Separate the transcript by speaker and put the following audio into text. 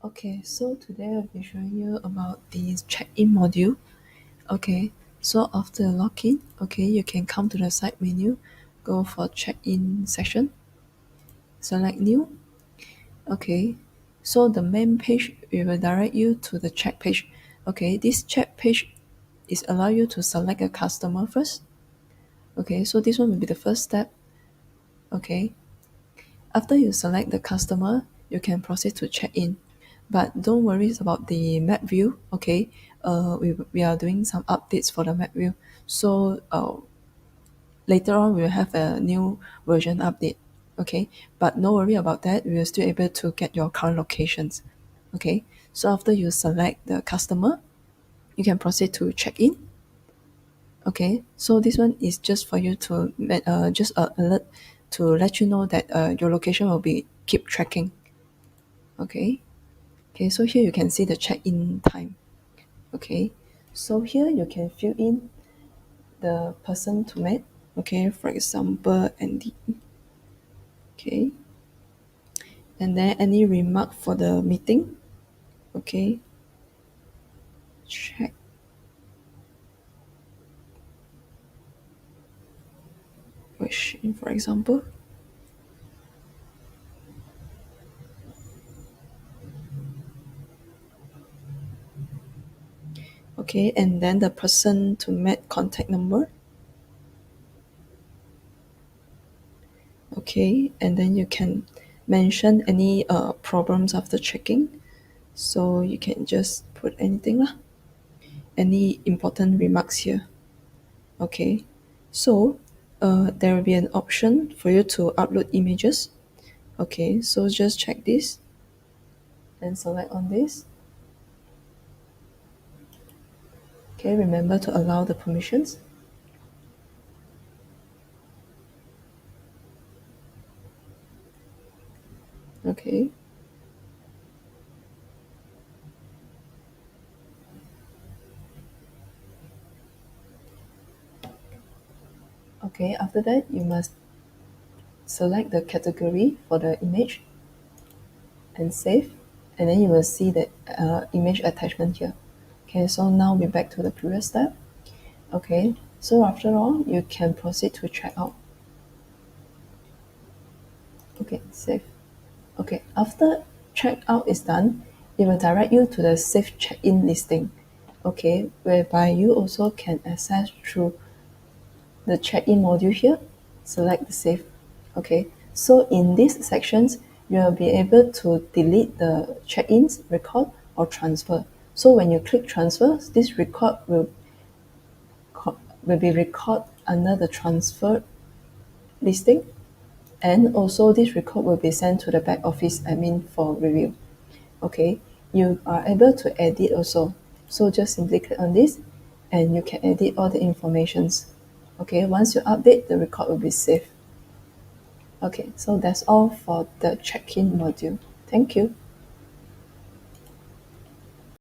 Speaker 1: Okay, so today I'll be showing you about the check-in module. Okay, so after login, okay, you can come to the side menu, go for check-in section, select new. Okay, so the main page will direct you to the check page. Okay, this check page is allow you to select a customer first. Okay, so this one will be the first step. Okay, after you select the customer, you can proceed to check in. But don't worry about the map view, okay? We are doing some updates for the map view. So later on, we will have a new version update, okay? But no worry about that. We will still able to get your current locations, okay? So after you select the customer, you can proceed to check in. Okay, so this one is just for you to just alert to let you know that your location will be keep tracking. Okay. Okay, so here you can see the check-in time. Okay, so here you can fill in the person to meet. Okay, for example, Andy. Okay, and then any remark for the meeting. Okay, check question, for example. Okay, and then the person to meet contact number. Okay, and then you can mention any problems after checking. So you can just put anything lah. Any important remarks here. Okay, so there will be an option for you to upload images. Okay, so just check this and select on this. Okay, remember to allow the permissions. Okay, okay, after that you must select the category for the image and save, and then you will see the image attachment here. Okay, so now we're back to the previous step. Okay, so after all, you can proceed to check out. Okay, save. Okay, after checkout is done, it will direct you to the safe check-in listing. Okay, whereby you also can access through the check-in module here. Select the save. Okay, so in these sections, you will be able to delete the check-ins, record, or transfer. So when you click transfer, this record will be recorded under the transfer listing, and also this record will be sent to the back office admin for review. Okay, you are able to edit also. So just simply click on this and you can edit all the informations. Okay, once you update, the record will be saved. Okay, so that's all for the check-in module. Thank you.